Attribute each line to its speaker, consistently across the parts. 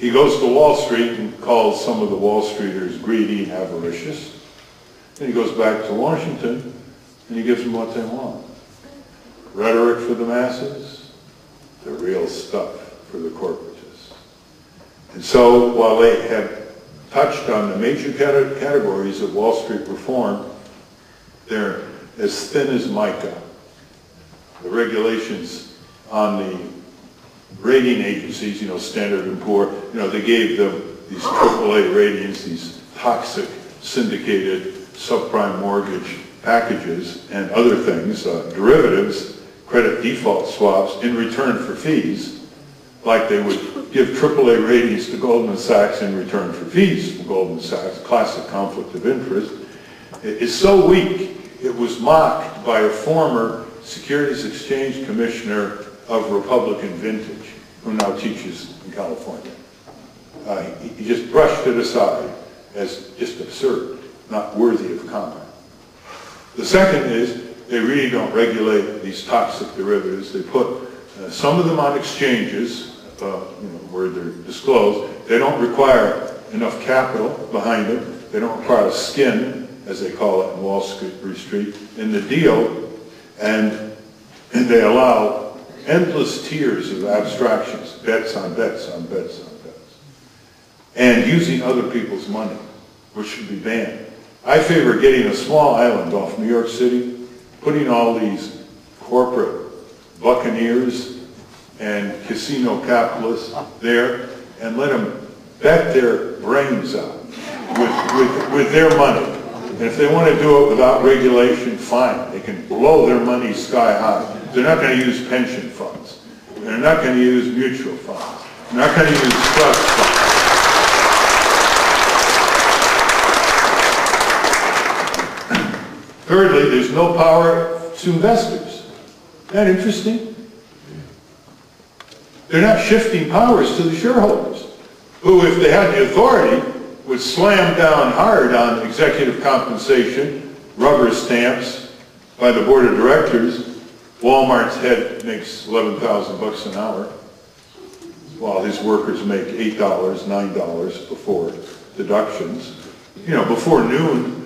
Speaker 1: He goes to Wall Street and calls some of the Wall Streeters greedy and avaricious. Then he goes back to Washington and he gives them what they want. Rhetoric for the masses, the real stuff for the corporatists. And so while they have touched on the major categories of Wall Street reform, they're as thin as mica. The regulations on the rating agencies, Standard & Poor, they gave them these AAA ratings, these toxic syndicated subprime mortgage packages and other things, derivatives, credit default swaps in return for fees, like they would give AAA ratings to Goldman Sachs in return for fees from Goldman Sachs, classic conflict of interest. It's so weak, it was mocked by a former Securities Exchange Commissioner of Republican vintage, who now teaches in California. He just brushed it aside as just absurd, not worthy of comment. The second is, they really don't regulate these toxic derivatives. They put some of them on exchanges, where they're disclosed. They don't require enough capital behind them. They don't require skin, as they call it in Wall Street, in the deal, and they allow endless tiers of abstractions, bets on bets on bets on bets, and using other people's money, which should be banned. I favor getting a small island off New York City, putting all these corporate buccaneers and casino capitalists there, and let them bet their brains out with their money. And if they want to do it without regulation, fine. They can blow their money sky high. They're not going to use pension funds. They're not going to use mutual funds. They're not going to use trust funds. Thirdly, there's no power to investors. Isn't that interesting? They're not shifting powers to the shareholders, who, if they had the authority, would slam down hard on executive compensation, rubber stamps by the board of directors. Walmart's head makes $11,000 an hour, while his workers make $8, $9 before deductions. Before noon,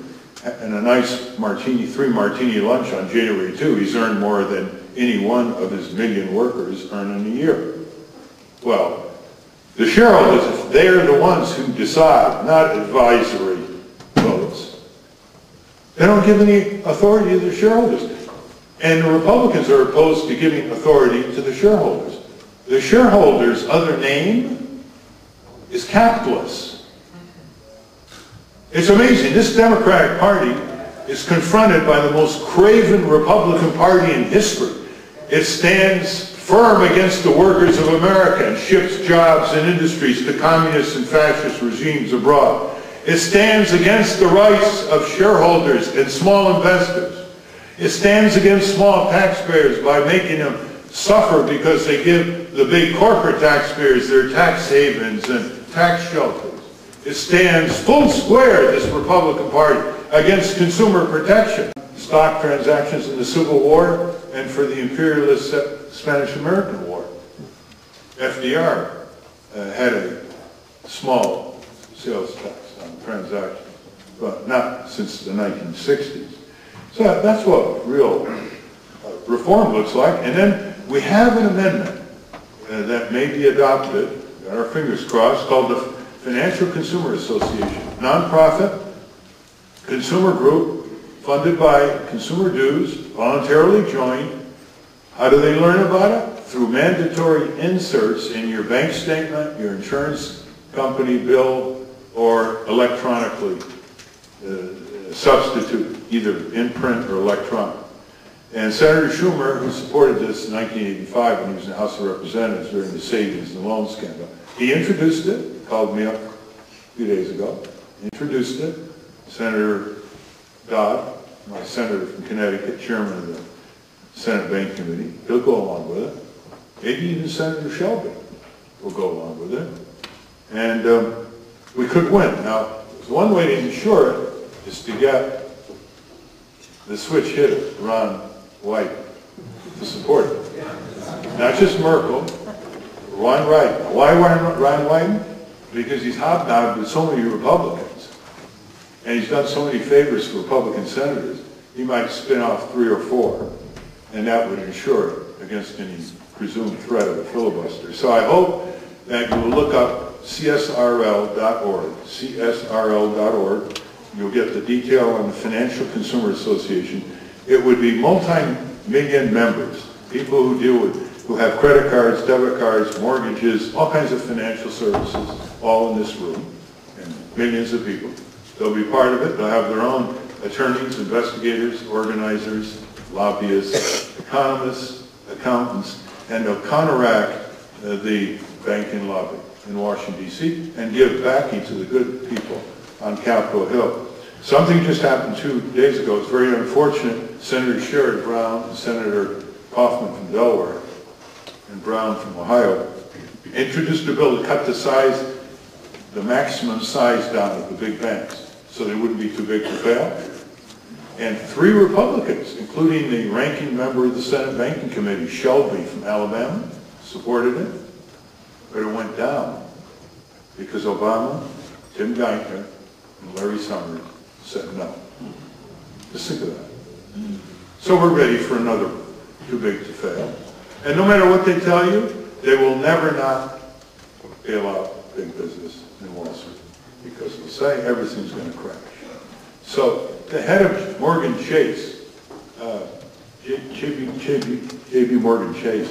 Speaker 1: and a nice martini, 3-martini lunch on January 2, he's earned more than any one of his million workers earn in a year. Well, the shareholders, they're the ones who decide, not advisory votes. They don't give any authority to the shareholders. And the Republicans are opposed to giving authority to the shareholders. The shareholders' other name is capitalists. It's amazing. This Democratic Party is confronted by the most craven Republican Party in history. It stands firm against the workers of America and ships jobs and industries to communist and fascist regimes abroad. It stands against the rights of shareholders and small investors. It stands against small taxpayers by making them suffer because they give the big corporate taxpayers their tax havens and tax shelters. It stands full square, this Republican Party, against consumer protection, stock transactions in the Civil War, and for the imperialist Spanish-American War. FDR had a small sales tax on transactions, but not since the 1960s. So that's what real reform looks like. And then we have an amendment that may be adopted, got our fingers crossed, called the Financial Consumer Association, nonprofit consumer group funded by consumer dues, voluntarily joined. How do they learn about it? Through mandatory inserts in your bank statement, your insurance company bill, or electronically substitute, either in print or electronic. And Senator Schumer, who supported this in 1985 when he was in the House of Representatives during the savings and loan scandal, he introduced it, called me up a few days ago, introduced it. Senator Dodd, my senator from Connecticut, chairman of the Senate Bank Committee, he'll go along with it. Maybe even Senator Shelby will go along with it. And we could win. Now, one way to ensure it is to get the switch hitter, Ron White, to support it. Not just Merkel, Ron Wyden. Why Ron Wyden? because he's hobnobbed with so many Republicans, and he's done so many favors for Republican senators, he might spin off 3 or 4, and that would ensure against any presumed threat of a filibuster. So I hope that you will look up csrl.org, csrl.org. You'll get the detail on the Financial Consumer Association. It would be multi-million members, people who deal with, who have credit cards, debit cards, mortgages, all kinds of financial services, all in this room, and millions of people. They'll be part of it. They'll have their own attorneys, investigators, organizers, lobbyists, economists, accountants, and they'll counteract the banking lobby in Washington, D.C., and give backing to the good people on Capitol Hill. Something just happened 2 days ago. It's very unfortunate. Senator Sherrod Brown and Senator Kaufman from Delaware and Brown from Ohio introduced a bill to cut the maximum size down of the big banks so they wouldn't be too big to fail. And 3 Republicans, including the ranking member of the Senate Banking Committee, Shelby from Alabama, supported it. But it went down because Obama, Tim Geithner, and Larry Summers said no. Just think of that. So we're ready for another too big to fail. And no matter what they tell you, they will never not bail out big business in Wall Street because they'll say everything's going to crash. So the head of Morgan Chase, J.B. Morgan Chase,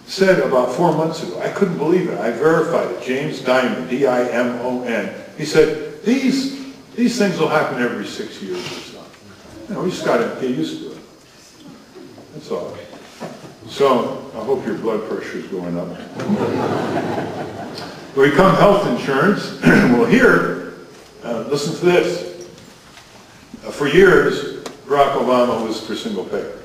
Speaker 1: said about 4 months ago, I couldn't believe it, I verified it, James Dimon, D-I-M-O-N, he said, these things will happen every 6 years or so. You know, we just got to get used to it. That's all. So I hope your blood pressure is going up. When we come health insurance, well here, listen to this. For years, Barack Obama was for single payer.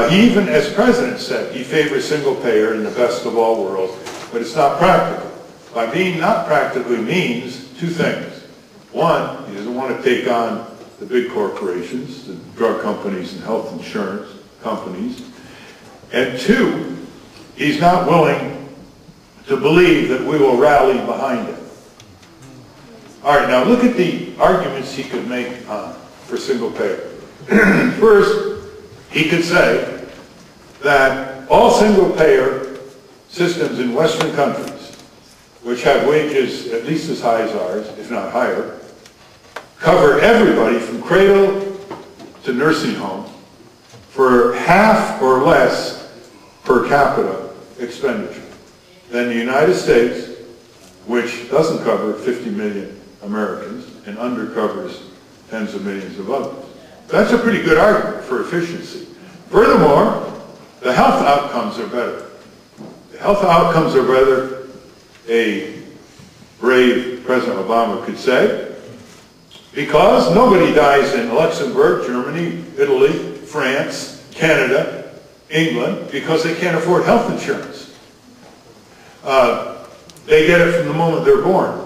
Speaker 1: He even, as president, said he favors single payer in the best of all worlds, but it's not practical. By being not practical means 2 things. One, he doesn't want to take on the big corporations, the drug companies and health insurance companies. And 2, he's not willing to believe that we will rally behind it. All right, now look at the arguments he could make for single payer. First, he could say that all single payer systems in Western countries, which have wages at least as high as ours, if not higher, cover everybody from cradle to nursing home for half or less per capita expenditure than the United States, which doesn't cover 50 million Americans and undercovers tens of millions of others. That's a pretty good argument for efficiency. Furthermore, the health outcomes are better. The health outcomes are better, a brave President Obama could say, because nobody dies in Luxembourg, Germany, Italy, France, Canada, England, because they can't afford health insurance. They get it from the moment they're born.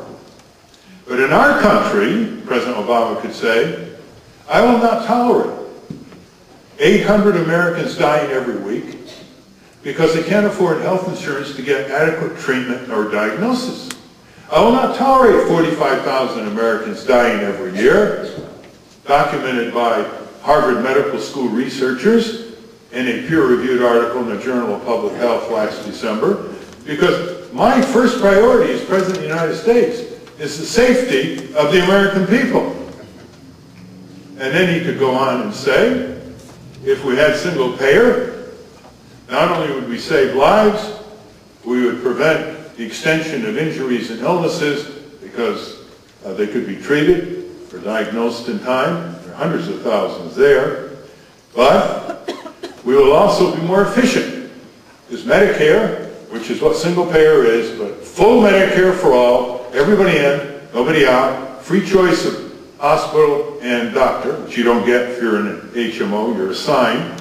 Speaker 1: But in our country, President Obama could say, I will not tolerate 800 Americans dying every week because they can't afford health insurance to get adequate treatment or diagnosis. I will not tolerate 45,000 Americans dying every year, documented by Harvard Medical School researchers in a peer-reviewed article in the Journal of Public Health last December, because my first priority as President of the United States is the safety of the American people. And then he could go on and say, if we had single payer, not only would we save lives, we would prevent the extension of injuries and illnesses because they could be treated or diagnosed in time. There are hundreds of thousands there. But we will also be more efficient because Medicare, which is what single payer is, but full Medicare for all, everybody in, nobody out, free choice of hospital and doctor, which you don't get if you're in an HMO, you're assigned.